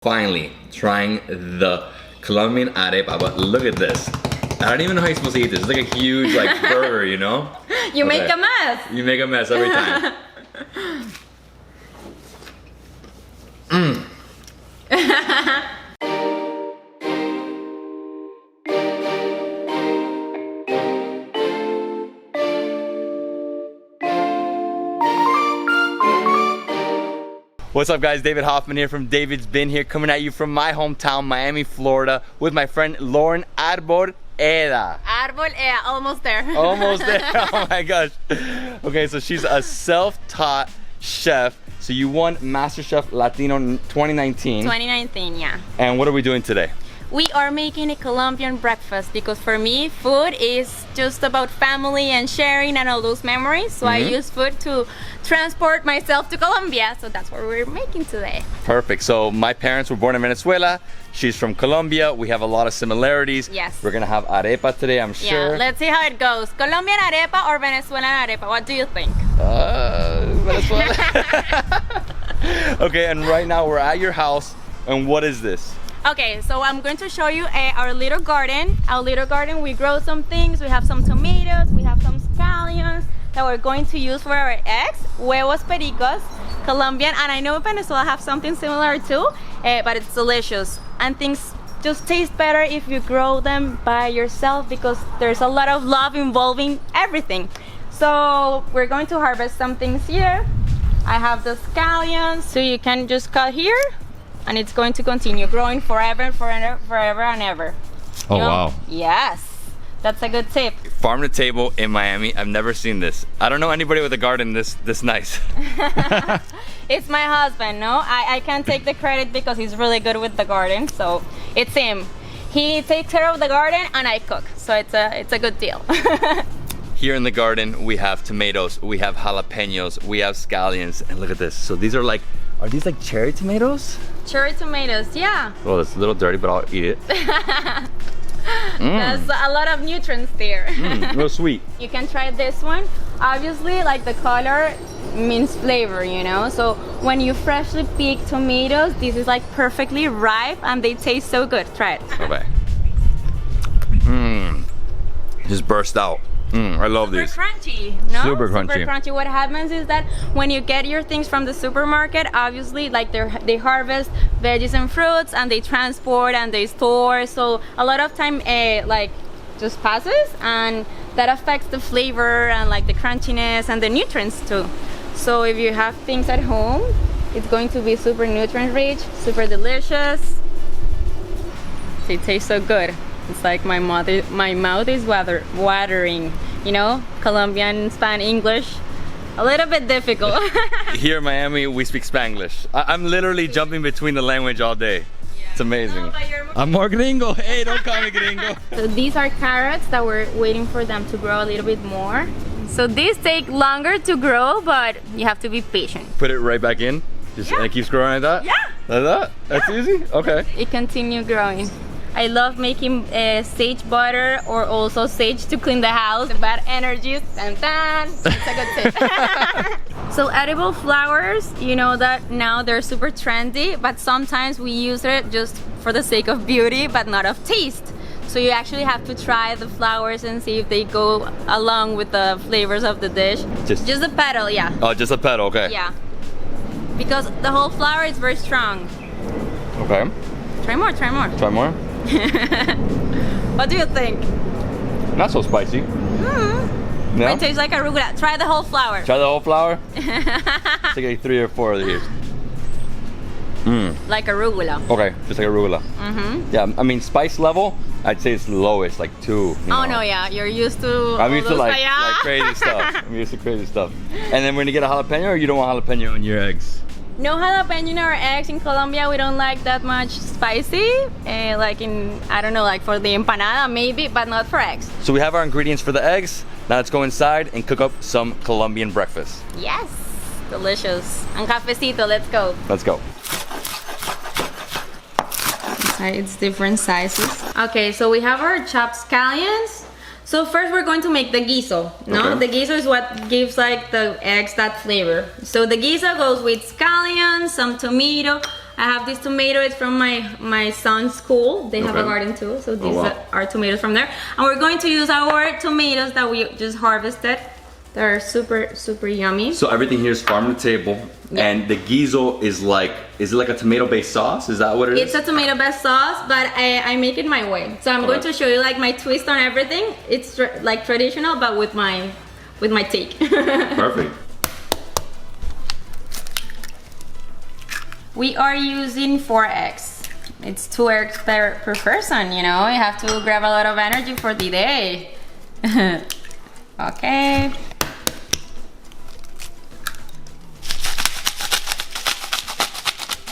Finally, trying the Colombian arepa, but look at this. I don't even know how you're supposed to eat this. It's like a huge burger, you know? You make a mess. You make a mess every time. What's up guys, David Hoffman here from Davidsbeenhere, coming at you from my hometown, Miami, Florida, with my friend Lauren Arboleda. Almost there. Almost there, oh my gosh. Okay, so she's a self-taught chef. So you won MasterChef Latino 2019. 2019, yeah. And what are we doing today? We are making a Colombian breakfast because for me, food is just about family and sharing and all those memories. So I use food to transport myself to Colombia. So that's what we're making today. Perfect. So my parents were born in Venezuela. She's from Colombia. We have a lot of similarities. Yes. We're gonna have arepa today, I'm sure. Yeah, let's see how it goes. Colombian arepa or Venezuelan arepa? What do you think? Venezuela. Okay, and right now we're at your house. And what is this? Okay, so I'm going to show you our little garden. Our little garden, we grow some things. We have some tomatoes, we have some scallions that we're going to use for our eggs. Huevos pericos, Colombian, and I know Venezuela have something similar too, but it's delicious. And things just taste better if you grow them by yourself because there's a lot of love involving everything. So we're going to harvest some things here. I have the scallions, so you can just cut here. And it's going to continue growing forever and ever. Oh, wow. Yes, that's a good tip. Farm to table in Miami. I've never seen this. I don't know anybody with a garden this nice. It's my husband, no? I can't take the credit because he's really good with the garden, so it's him. He takes care of the garden and I cook, so it's a good deal. Here in the garden, we have tomatoes, we have jalapenos, we have scallions, and look at this. So these are these like cherry tomatoes? Cherry tomatoes, yeah. Well, it's a little dirty, but I'll eat it. There's a lot of nutrients there. A little sweet. You can try this one. Obviously, like the color means flavor, you know? So when you freshly pick tomatoes, this is like perfectly ripe and they taste so good. Try it. Okay. Just burst out. I love these. Super crunchy, no? Super crunchy. Super crunchy. What happens is that when you get your things from the supermarket, obviously, like they harvest veggies and fruits, and they transport and they store. So a lot of time, like, just passes, and that affects the flavor and like the crunchiness and the nutrients too. So if you have things at home, it's going to be super nutrient rich, super delicious. They taste so good. It's like my mouth is watering, you know, Colombian, Spanish, English, a little bit difficult. Here in Miami, we speak Spanglish. I'm literally jumping between the language all day. Yeah. It's amazing. No, I'm more gringo. Hey, don't call me gringo. So these are carrots that we're waiting for them to grow a little bit more. So these take longer to grow, but you have to be patient. Put it right back in? Just, and it keeps growing like that? Yeah. Like that? That's easy? Okay. It continues growing. I love making sage butter or also sage to clean the house. The bad energies, it's a good tip. So edible flowers, you know that now they're super trendy, but sometimes we use it just for the sake of beauty, but not of taste. So you actually have to try the flowers and see if they go along with the flavors of the dish. Just a petal, yeah. Oh, just a petal, okay. Yeah. Because the whole flower is very strong. Okay. Try more, try more. Try more? What do you think? Not so spicy. No? It tastes like arugula. Try the whole flower. Try the whole flower? Take like 3 or 4 of these. Like arugula. Okay, just like arugula. Yeah, I mean spice level, I'd say it's lowest, like 2. You know. Oh no, yeah, you're used to. I'm used to like crazy stuff. I'm used to crazy stuff. And then we're gonna get a jalapeno, or you don't want jalapeno in your eggs? No jalapeno in our eggs. In Colombia, we don't like that much spicy. Like in, I don't know, like for the empanada maybe, but not for eggs. So we have our ingredients for the eggs. Now let's go inside and cook up some Colombian breakfast. Yes, delicious. And cafecito, let's go. Let's go. It's different sizes. Okay, so we have our chopped scallions. So first we're going to make the guiso, no? Okay. The guiso is what gives like the eggs that flavor. So the guiso goes with scallions, some tomato, I have this tomato. It's from my son's school. They have a garden too, so these are tomatoes from there. And we're going to use our tomatoes that we just harvested. They're super yummy. So everything here is farm to table, and the guiso is it like a tomato-based sauce? Is that what it is? It's a tomato-based sauce, but I make it my way. So I'm going to show you like my twist on everything. It's like traditional, but with my take. Perfect. We are using 4 eggs. It's 2 eggs per person, you know. You have to grab a lot of energy for the day. Okay.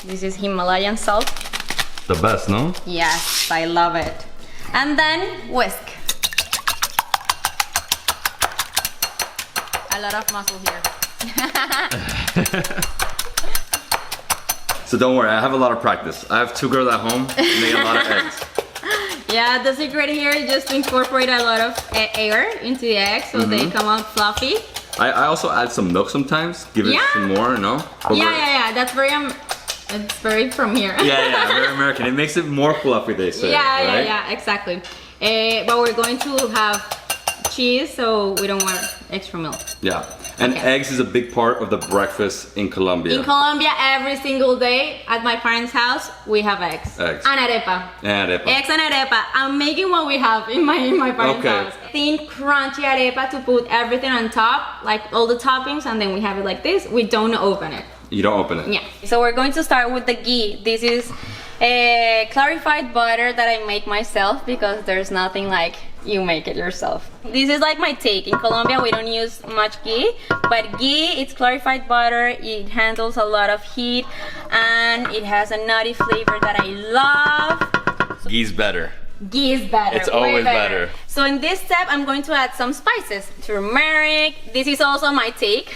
This is Himalayan salt. The best, no? Yes, I love it. And then whisk. A lot of muscle here. So don't worry, I have a lot of practice. I have 2 girls at home, make a lot of eggs. Yeah, the secret here is just to incorporate a lot of air into the eggs so they come out fluffy. I also add some milk sometimes, give it some more, no? Yeah, that's it's very from here. Yeah, very American. It makes it more fluffy, they say. Yeah, exactly. But we're going to have cheese, so we don't want extra milk. Yeah, and eggs is a big part of the breakfast in Colombia. In Colombia, every single day at my parents' house, we have eggs. Eggs. And arepa. Eggs and arepa. I'm making what we have in my parents' house. Thin, crunchy arepa to put everything on top, like all the toppings, and then we have it like this. We don't open it. You don't open it? Yeah. So we're going to start with the ghee. This is a clarified butter that I make myself because there's nothing like you make it yourself. This is like my take. In Colombia, we don't use much ghee, but ghee, it's clarified butter. It handles a lot of heat, and it has a nutty flavor that I love. Ghee's better. Ghee is better. It's always better. So in this step, I'm going to add some spices. Turmeric. This is also my take.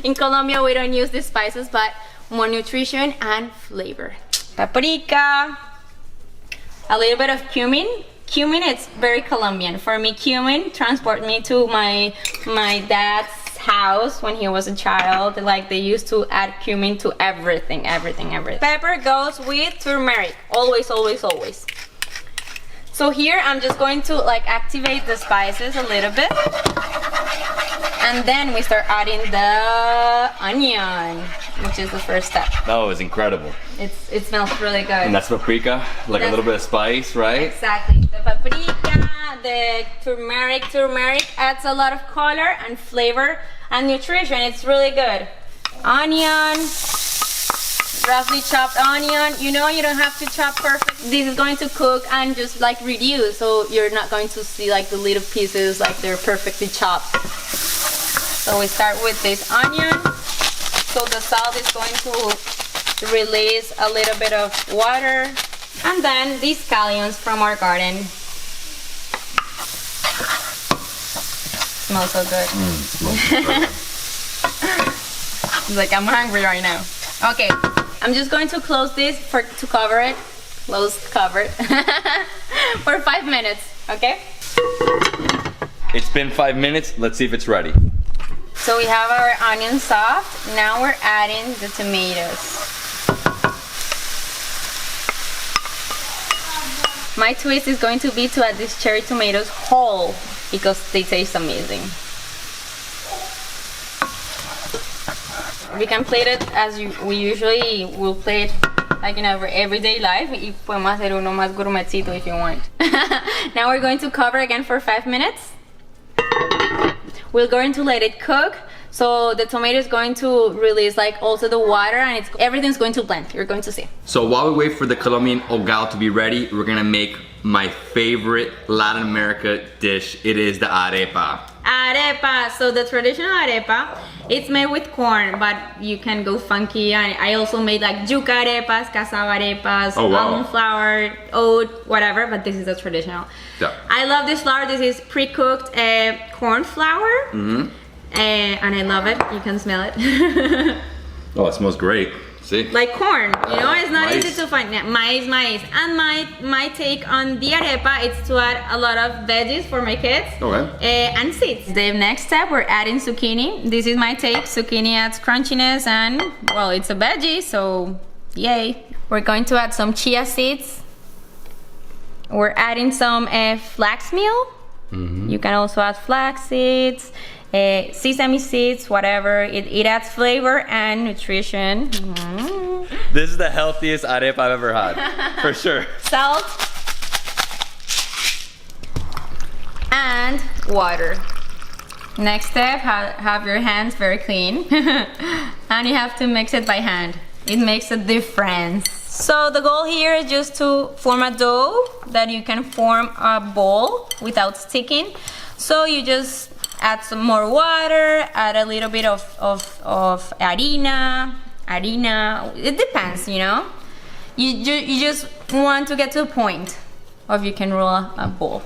In Colombia, we don't use these spices, but more nutrition and flavor. Paprika. A little bit of cumin. Cumin, it's very Colombian. For me, cumin transport me to my dad's house when he was a child. Like they used to add cumin to everything. Pepper goes with turmeric. Always. So here I'm just going to like activate the spices a little bit. And then we start adding the onion, which is the first step. That was incredible. It smells really good. And that's paprika, like a little bit of spice, right? Exactly. The paprika, the turmeric. Turmeric adds a lot of color and flavor and nutrition. It's really good. Onion. Roughly chopped onion. You know, you don't have to chop perfect. This is going to cook and just like reduce, so you're not going to see like the little pieces like they're perfectly chopped. So we start with this onion. So the salt is going to release a little bit of water. And then these scallions from our garden. Smells so good. It's like I'm hungry right now. Okay. I'm just going to close this to cover it. Covered for 5 minutes, okay? It's been 5 minutes. Let's see if it's ready. So we have our onion soft. Now we're adding the tomatoes. My twist is going to be to add these cherry tomatoes whole because they taste amazing. We can plate it as we usually will plate like in our everyday life. Y podemos hacer uno más gourmetcito if you want. Now we're going to cover again for 5 minutes. We're going to let it cook. So the tomato is going to release like also the water, and everything's going to blend. You're going to see. So while we wait for the Colombian ogao to be ready, we're gonna make my favorite Latin America dish. It is the arepa. Arepa. So the traditional arepa, it's made with corn, but you can go funky. I also made like yuca arepas, cassava arepas, almond flour, oat, whatever, but this is the traditional. Yeah. I love this flour. This is pre-cooked corn flour. And I love it. You can smell it. Oh, it smells great. See? Like corn, you know, it's not maize. easy to find. Yeah, maize. And my take on the arepa is to add a lot of veggies for my kids. Okay. And seeds. The next step, we're adding zucchini. This is my take. Zucchini adds crunchiness and, well, it's a veggie, so Yay. We're going to add some chia seeds. We're adding some flax meal. You can also add flax seeds, sesame seeds, whatever. It adds flavor and nutrition. This is the healthiest arepa I've ever had, for sure. Salt and water. Next step, have your hands very clean. And you have to mix it by hand. It makes a difference. So the goal here is just to form a dough that you can form a ball without sticking. So you just add some more water, add a little bit of harina. It depends, you know. You just want to get to a point of you can roll a ball.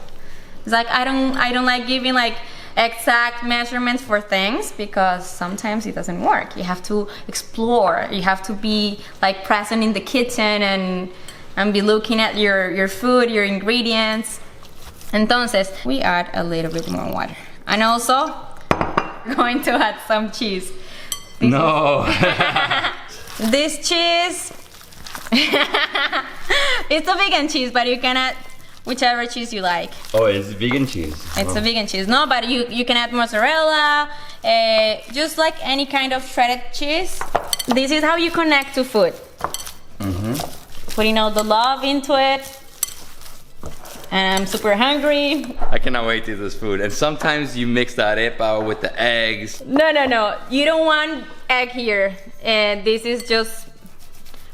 It's like I don't like giving like exact measurements for things because sometimes it doesn't work. You have to explore. You have to be like present in the kitchen and be looking at your food, your ingredients. Entonces, we add a little bit more water. And also, we're going to add some cheese. This cheese, it's a vegan cheese, but you can add whichever cheese you like. Oh, it's vegan cheese. It's a vegan cheese. No, but you can add mozzarella, just like any kind of shredded cheese. This is how you connect to food. Putting all the love into it. And I'm super hungry. I cannot wait to eat this food. And sometimes you mix the arepa with the eggs. No. You don't want egg here. This is just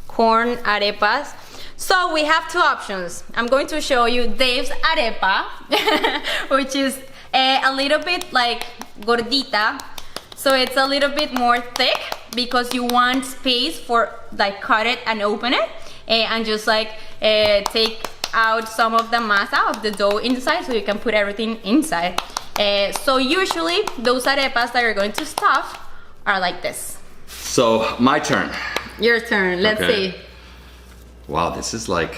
corn arepas. So we have two options. I'm going to show you Dave's arepa, which is a little bit like gordita. So it's a little bit more thick because you want space for like cut it and open it and just like take out some of the masa of the dough inside so you can put everything inside. So usually those arepas that you're going to stuff are like this. So my turn. Your turn. Let's see. Wow, this is like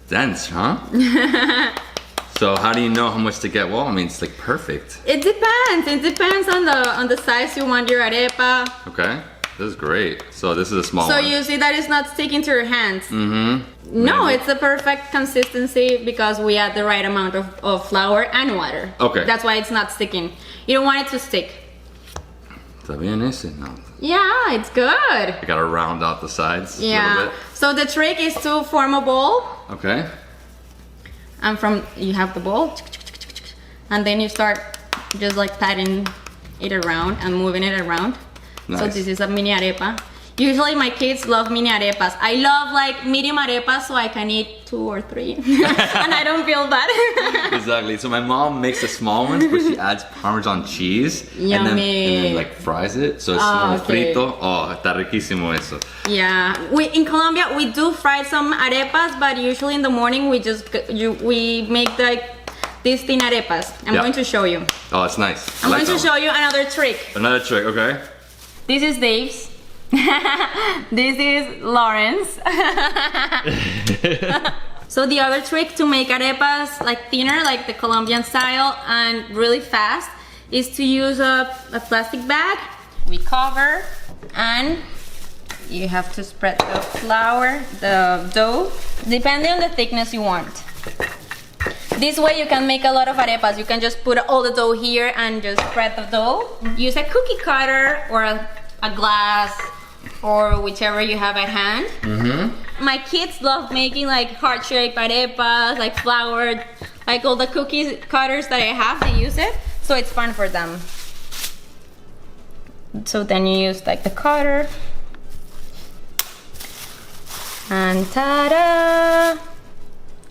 dense, huh? So how do you know how much to get? Well, I mean, it's like perfect. It depends. It depends on the size you want your arepa. Okay, this is great. So this is a small one. So you see that it's not sticking to your hands. No, it's the perfect consistency because we add the right amount of flour and water. Okay. That's why it's not sticking. You don't want it to stick. Está bien ese? No. Yeah, it's good. I gotta round out the sides a little bit. So the trick is to form a ball. Okay. And you have the ball. And then you start just like patting it around and moving it around. Nice. So this is a mini arepa. Usually my kids love mini arepas. I love like medium arepas so I can eat 2 or 3 and I don't feel bad. Exactly. So my mom makes the small ones, but she adds Parmesan cheese Yummy. and then like fries it. So it's more frito. Oh, está riquísimo eso. Yeah. In Colombia we do fry some arepas, but usually in the morning we make like these thin arepas. I'm going to show you. Oh, it's nice. I'm going to show you another trick. Another trick, okay. This is Dave's. This is Lauren's. So the other trick to make arepas like thinner, like the Colombian style, and really fast is to use a plastic bag. We cover and you have to spread the flour, the dough, depending on the thickness you want. This way you can make a lot of arepas. You can just put all the dough here and just spread the dough. Use a cookie cutter or a glass or whichever you have at hand. My kids love making like heart-shaped arepas, like flour, like all the cookie cutters that I have, they use it. So it's fun for them. So then you use like the cutter. And ta-da!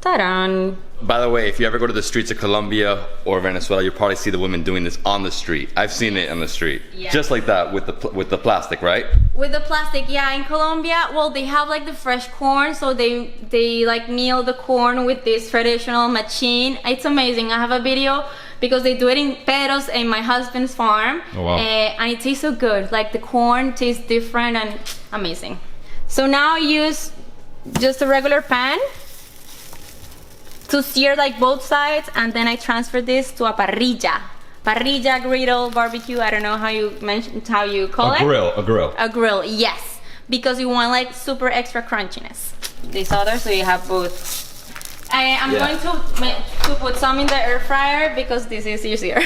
Ta-da! By the way, if you ever go to the streets of Colombia or Venezuela, you'll probably see the women doing this on the street. I've seen it on the street. Yeah. Just like that with the plastic, right? With the plastic, yeah. In Colombia, well, they have like the fresh corn, so they like meal the corn with this traditional machine. It's amazing. I have a video because they do it in Peros in my husband's farm. Oh, wow. And it tastes so good. Like the corn tastes different and amazing. So now I use just a regular pan to sear like both sides, and then I transfer this to a parrilla. Parrilla, griddle, barbecue, I don't know how you call it. A grill. A grill, yes. because you want like super extra crunchiness. This other, so you have both. I'm going to put some in the air fryer because this is easier.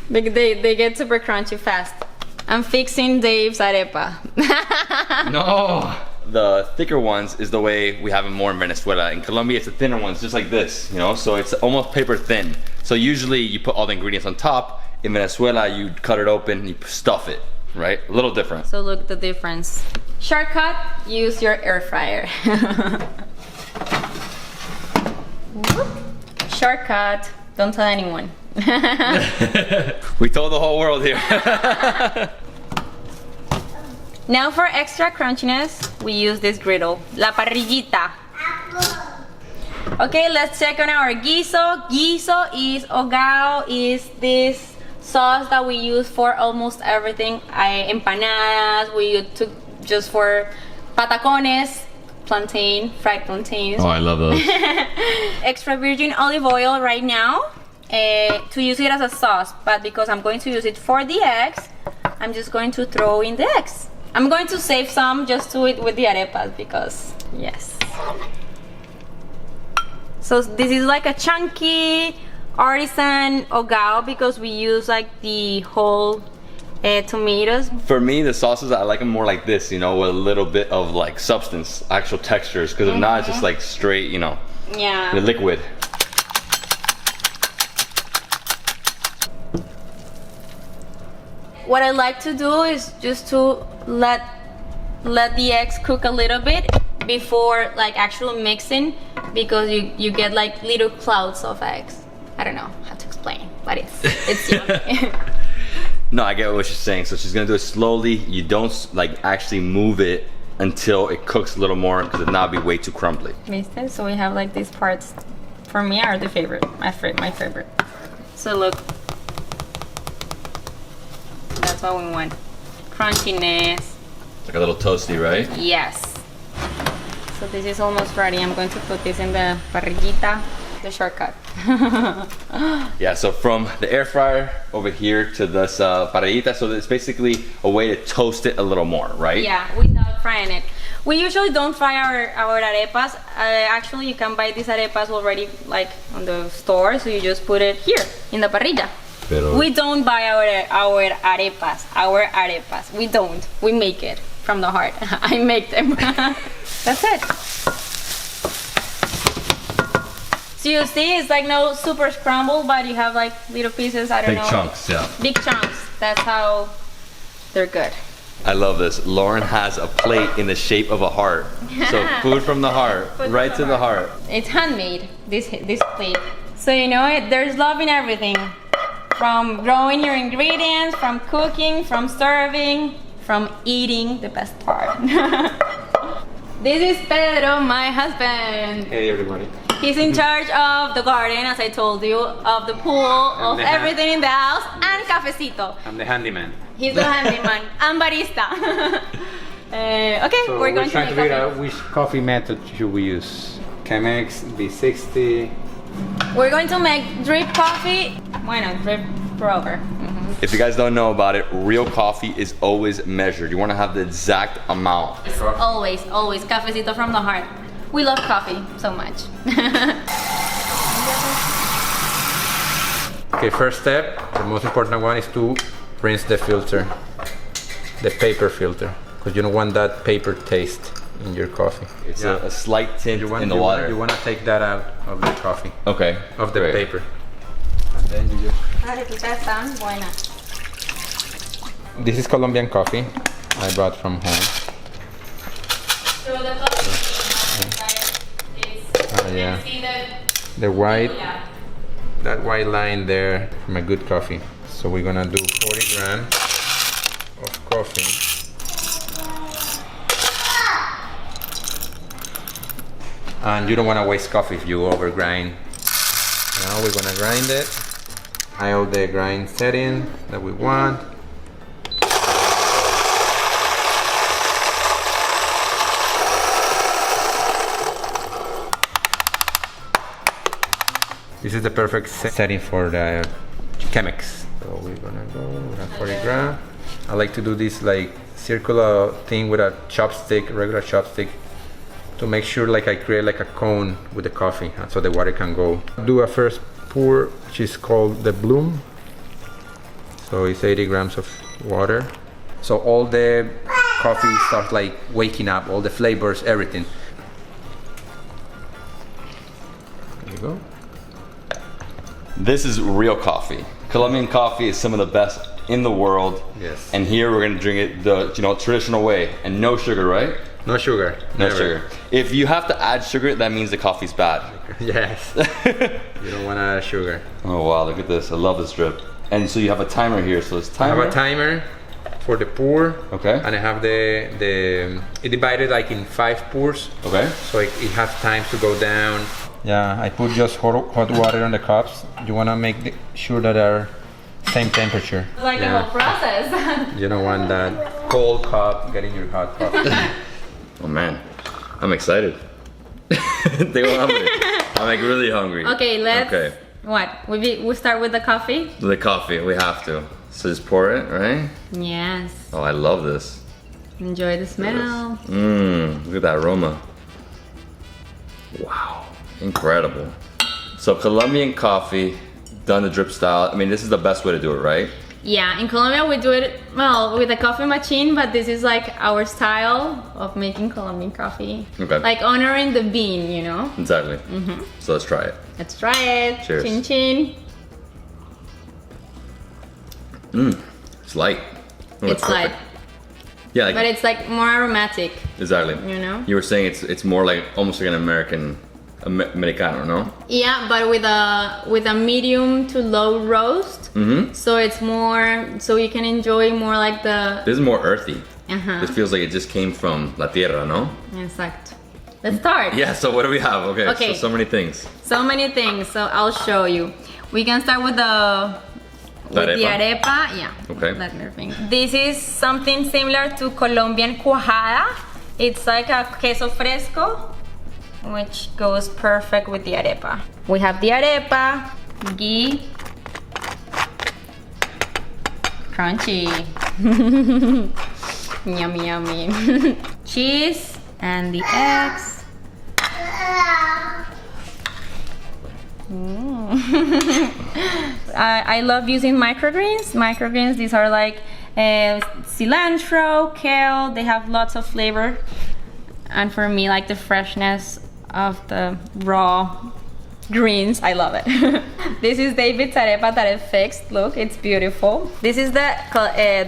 they get super crunchy fast. I'm fixing Dave's arepa. No! The thicker ones is the way we have it more in Venezuela. In Colombia, it's the thinner ones, just like this, you know? So it's almost paper thin. So usually you put all the ingredients on top. In Venezuela, you cut it open, you stuff it, right? A little different. So look the difference. Shortcut, use your air fryer. Shortcut, don't tell anyone. We told the whole world here. Now for extra crunchiness, we use this griddle, la parrillita. Okay, let's check on our guiso. Guiso is ogao, is this sauce that we use for almost everything. Empanadas, we use to just for patacones, plantain, fried plantains. Oh, I love those. Extra virgin olive oil right now to use it as a sauce, but because I'm going to use it for the eggs, I'm just going to throw in the eggs. I'm going to save some just to eat with the arepas because, yes. So this is like a chunky artisan ogao because we use like the whole tomatoes. For me, the sauces, I like them more like this, you know, with a little bit of like substance, actual textures, because if not, it's just like straight, you know, the liquid. What I like to do is just to let the eggs cook a little bit before like actually mixing, because you get like little clouds of eggs. I don't know how to explain, but it's yummy. No, I get what she's saying. So she's gonna do it slowly. You don't like actually move it until it cooks a little more, because if not, it'll be way too crumbly. So we have like these parts. For me, are the favorite, my favorite. So look, that's what we want. Crunchiness. Like a little toasty, right? Yes. So this is almost ready. I'm going to put this in the parrillita, the shortcut. Yeah, so from the air fryer over here to this parrillita, so it's basically a way to toast it a little more, right? Yeah, without frying it. We usually don't fry our arepas. Actually, you can buy these arepas already like on the store, so you just put it here in the parrilla. Pero we don't buy our arepas. We don't. We make it from the heart. I make them. That's it. So you see, it's like no super scrambled, but you have like little pieces. I don't know. Big chunks, yeah. Big chunks. That's how they're good. I love this. Lauren has a plate in the shape of a heart. So food from the heart, right to the heart. It's handmade, this plate. So you know it, there's love in everything. From growing your ingredients, from cooking, from serving, from eating, the best part. This is Pedro, my husband. Hey everybody. He's in charge of the garden, as I told you, of the pool, of everything in the house, and cafecito. I'm the handyman. He's the handyman and barista. Okay, So we're going to trying make to figure coffee. out which coffee method should we use. Chemex, V60. We're going to make drip coffee. Bueno, drip pour over. If you guys don't know about it, real coffee is always measured. You want to have the exact amount. Always, always. Cafecito from the heart. We love coffee so much. Okay, first step, the most important one is to rinse the filter, the paper filter, because you don't want that paper taste in your coffee. It's a slight tint in the water. You want to take that out of the coffee, Okay. of the great. paper. And then you just... Arepitas están buenas. This is Colombian coffee I brought from home. So the coffee is, Yeah. see The white, that white line there from a good coffee. So we're gonna do 40 grams of coffee. And you don't want to waste coffee if you over grind. Now we're gonna grind it. Dial the grind setting that we want. This is the perfect setting for the Chemex. So we're gonna go with 40 grams. I like to do this like circular thing with a chopstick, regular chopstick, to make sure like I create like a cone with the coffee, so the water can go. Do a first pour, which is called the bloom. So it's 80 grams of water. So all the coffee starts like waking up, all the flavors, everything. There you go. This is real coffee. Colombian coffee is some of the best in the world. Yes. And here we're gonna drink it the traditional way, and no sugar, right? No sugar. No never. sugar. If you have to add sugar, that means the coffee's bad. Yes. You don't want to add sugar. Oh wow, look at this. I love this drip. And so you have a timer here. So it's timer. I have a timer for the pour. Okay. And I have it divided like in 5 pours. Okay. So it has time to go down. Yeah, I put just hot water on the cups. You want to make sure that they're same temperature. Like the whole process. You don't want that cold cup getting your hot coffee. Oh man, I'm excited. They were hungry. I'm like really hungry. Okay, let's. Okay. What? We start with the coffee? The coffee, we have to. So just pour it, right? Yes. Oh, I love this. Enjoy the smell. Look at that aroma. Wow, incredible. So Colombian coffee, done the drip style. I mean, this is the best way to do it, right? Yeah, in Colombia we do it, well, with a coffee machine, but this is like our style of making Colombian coffee. Okay. Like honoring the bean, you know? Exactly. So let's try it. Let's try it. Cheers. Chin chin. It's light. Oh, It's light, perfect. Yeah, like, but it's like more aromatic, exactly. you know? You were saying it's more like almost like an Americano, no? Yeah, but with a medium to low roast. So it's more, so you can enjoy more like the. This is more earthy. Uh-huh. This feels like it just came from La Tierra, no? Exact. Let's start. Yeah, so what do we have? Okay, Okay. so many things. So many things. So I'll show you. We can start with the arepa. Yeah. Okay. Let me think. This is something similar to Colombian cuajada. It's like a queso fresco, which goes perfect with the arepa. We have the arepa, ghee, crunchy, yummy yummy, cheese, and the eggs. I love using microgreens. Microgreens, these are like cilantro, kale. They have lots of flavor, and for me, like the freshness of the raw greens, I love it. This is David's arepa that I fixed. Look, it's beautiful. This is the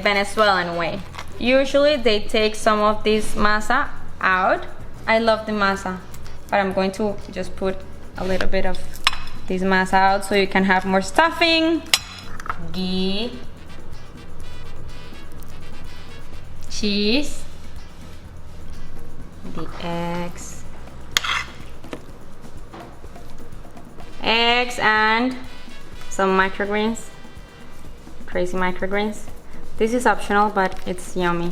Venezuelan way. Usually they take some of this masa out. I love the masa, but I'm going to just put a little bit of this masa out so you can have more stuffing. Ghee, cheese, the eggs, and some microgreens, crazy microgreens. This is optional, but it's yummy.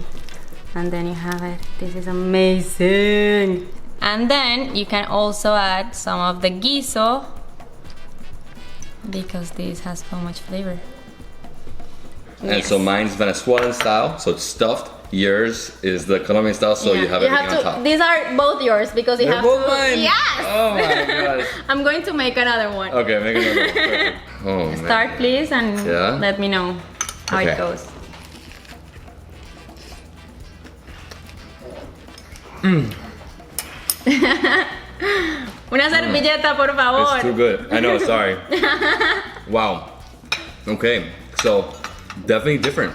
And then you have it. This is amazing. And then you can also add some of the guiso, because this has so much flavor. And so mine's Venezuelan style, so it's stuffed. Yours is the Colombian style, so you have everything on top. These are both yours because you They're have both to. mine. Yes. Oh my gosh. I'm going to make another one. Okay, make another one. Perfect. Oh man. Start please and let me know how it goes. Una servilleta, por favor. It's too good. I know, sorry. Wow. Okay, so definitely different.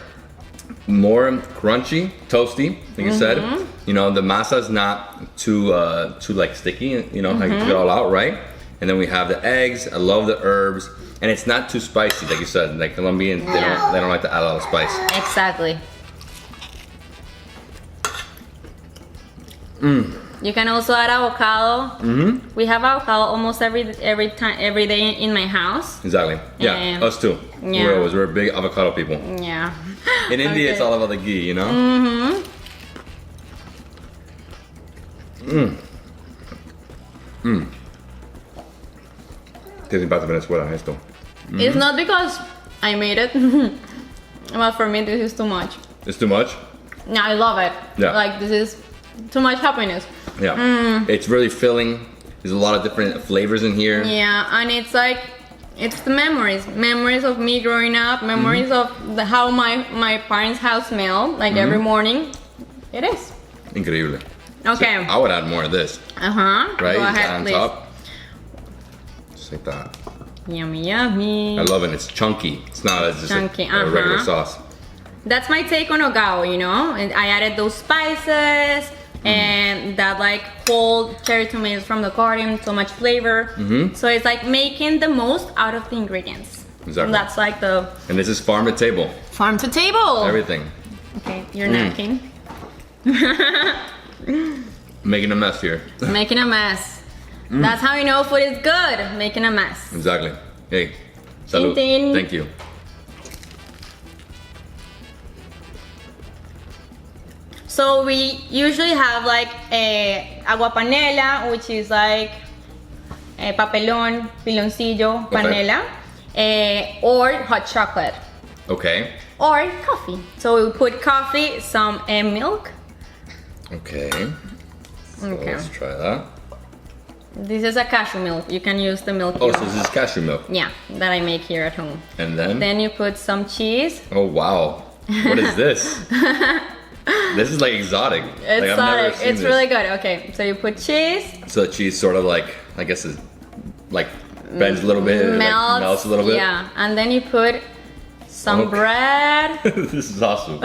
More crunchy, toasty, like you said. You know, the masa is not too like sticky, you know, like to get all out, right? And then we have the eggs. I love the herbs. And it's not too spicy, like you said. Like Colombians, they don't like to add a lot of spice. Exactly. You can also add avocado. We have avocado almost every day in my house. Exactly. Yeah, us too. Yeah. We're big avocado people. Yeah. In India, it's all about the ghee, you know? Tasting back to Venezuela, esto. It's not because I made it, but for me this is too much. It's too much? Yeah, I love it. Yeah. Like this is too much happiness. Yeah. It's really filling. There's a lot of different flavors in here. Yeah, and it's like, it's the memories of me growing up, memories of how my parents' house smelled, like every morning. It is. Increíble. Okay. So I would add more of this. Uh-huh. Right? Go ahead, on please. top. Just like that. Yummy, yummy. I love it. It's chunky. It's not just Chunky, a regular sauce. That's my take on ogao, you know? And I added those spices and that like whole cherry tomatoes from the garden, so much flavor. So it's like making the most out of the ingredients. Exactly. And that's like the And this is farm to table. farm to table. Everything. Okay, you're napkin. Making a mess here. Making a mess. That's how you know food is good, making a mess. Exactly. Hey, salud. Tin tin. Thank you. So we usually have like a agua panela, which is like a papelón, piloncillo, panela, or hot chocolate, Okay. or coffee. So we put coffee, some milk. Okay. So Okay. let's try that. This is a cashew milk. You can use the milk. Oh, you so this is cashew milk. Yeah, that I make here at home. And then? Then you put some cheese. Oh, wow. What is this? This is like exotic. It's like, I've never seen it's this. really good. Okay, so you put cheese. So the cheese sort of like, I guess is like bends a little bit, like melts a little bit. Yeah, and then you put some Okay. bread. This is awesome.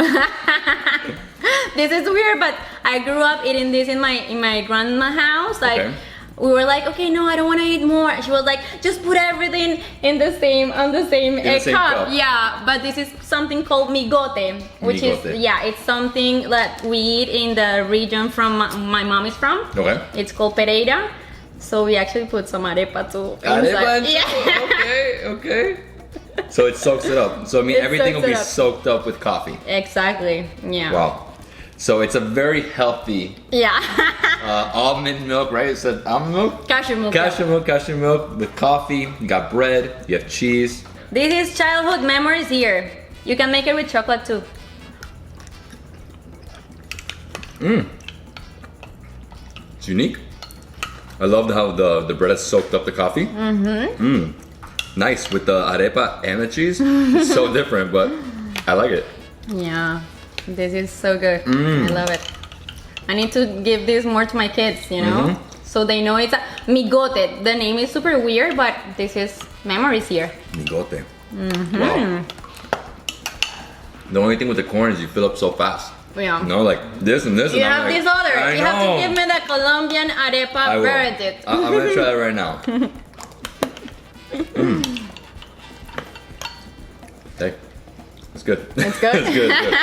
This is weird, but I grew up eating this in my grandma's house. Like Okay. we were like, okay, no, I don't want to eat more. She was like, just put everything in the same the same cup. Yeah, but this is something called migote, which Migote. is it's something that we eat in the region from my mom is from. Okay. It's called Pereira. So we actually put some arepa too. Arepa? inside. Yeah. Okay. So it soaks it up. So I mean, It everything will soaks be it up. soaked up with coffee. Exactly. Yeah. Wow. So it's a very healthy Yeah. almond milk, right? It said almond milk? Cashew milk. Cashew milk with coffee. You got bread, you have cheese. This is childhood memories here. You can make it with chocolate too. It's unique. I love how the bread has soaked up the coffee. Nice with the arepa and the cheese. It's so different, but I like it. Yeah. This is so good. I love it. I need to give this more to my kids, you know? So they know it's a migote. The name is super weird, but this is memories here. Migote. Wow. The only thing with the corn is you fill up so fast. Yeah. You know, like this and this. You and I'm have like, this other. I You have to know. give me the Colombian arepa I will. verdict. I'm gonna try that right now. Hey, it's good. It's good? It's good. It's good.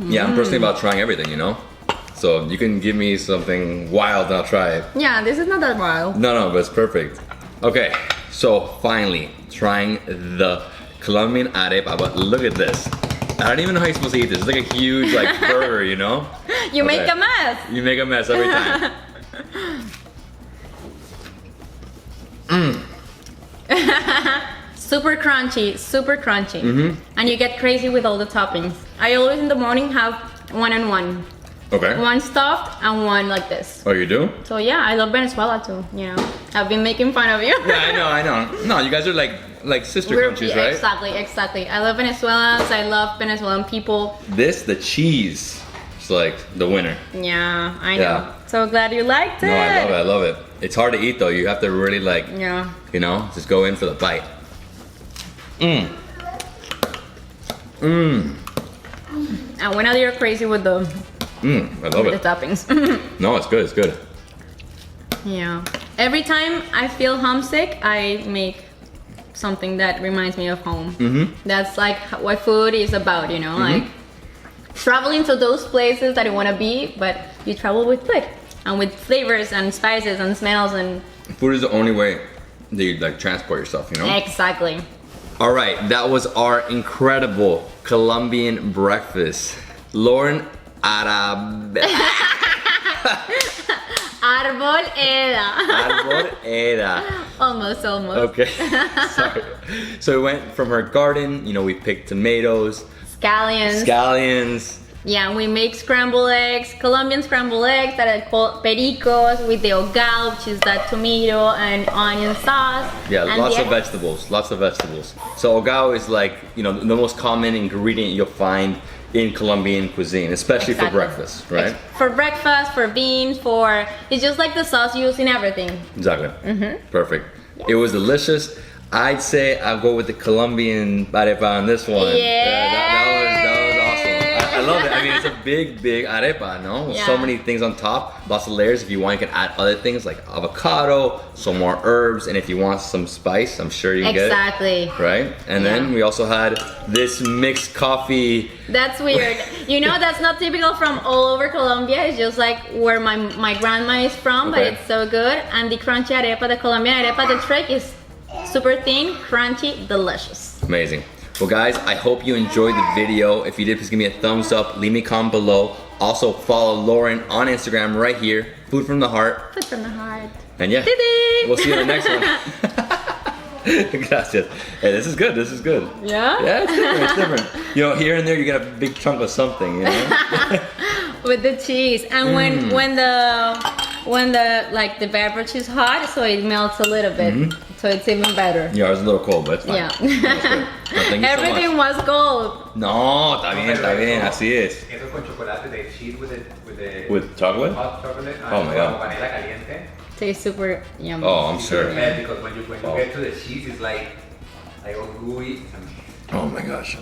Yeah, I'm personally about trying everything, you know? So you can give me something wild and I'll try it. Yeah, this is not that wild. No, but it's perfect. Okay, so finally, trying the Colombian arepa, but look at this. I don't even know how you're supposed to eat this. It's like a huge like burger, you know? You make Okay. a mess. You make a mess every time. Super crunchy, super crunchy. And you get crazy with all the toppings. I always in the morning have one and one. Okay. One stuffed and one like this. Oh, you do? So yeah, I love Venezuela too, you know. I've been making fun of you. Yeah, I know. No, you guys are like sister countries, right? Exactly. I love Venezuelans, I love Venezuelan people. This, the cheese, is like the winner. Yeah, I know. Yeah. So glad you liked it. No, I love it. It's hard to eat though. You have to really like, Yeah. you know, just go in for the bite. And when you're crazy with the I love with it. the toppings. No, it's good. It's good. Yeah. Every time I feel homesick, I make something that reminds me of home. That's like what food is about, you know, like traveling to those places that you want to be, but you travel with food and with flavors and spices and smells and Food is the only way that you like transport yourself, you know? exactly. All right, that was our incredible Colombian breakfast. Lauren Arboleda. Arboleda. Almost. Okay, sorry. So we went from her garden, you know, we picked tomatoes, scallions. Scallions. Yeah, we make scrambled eggs, Colombian scrambled eggs that are called pericos with the ogao, which is that tomato and onion sauce. Yeah, and lots of vegetables, lots of vegetables. So ogao is like, you know, the most common ingredient you'll find in Colombian cuisine, especially for breakfast, right? For breakfast, for beans, it's just like the sauce used in everything. Exactly. Perfect. Yeah. It was delicious. I'd say I'll go with the Colombian arepa on this one. Yeah. That was awesome. I love it. I mean, it's a big arepa, no? With so many things on top, lots of layers. If you want, you can add other things like avocado, some more herbs, and if you want some spice, I'm sure you can get it. Exactly. Right? And then we also had this mixed coffee. That's weird. You know, that's not typical from all over Colombia. It's just like where my grandma is from, but it's so good. And the crunchy arepa, the Colombian arepa, the trick is super thin, crunchy, delicious. Amazing. Well guys, I hope you enjoyed the video. If you did, please give me a thumbs up, leave me a comment below. Also follow Lauren on Instagram right here, Food from the Heart. Food from the Heart. And yeah, we'll see you in the next one. Gracias. Hey, this is good, this is good. Yeah? Yeah, it's different, it's different. You know, here and there you get a big chunk of something, you know? With the cheese. And when the beverage is hot, so it melts a little bit. So it's even better. Yeah, it was a little cold, but it's fine. Yeah. Everything was cold. No, está bien, así es. Queso con chocolate, they cheat with With chocolate? hot chocolate. Oh my god. Panela caliente. Tastes super yummy. Oh, I'm sure. Because when you get to the cheese, it's like all gooey. Oh my gosh.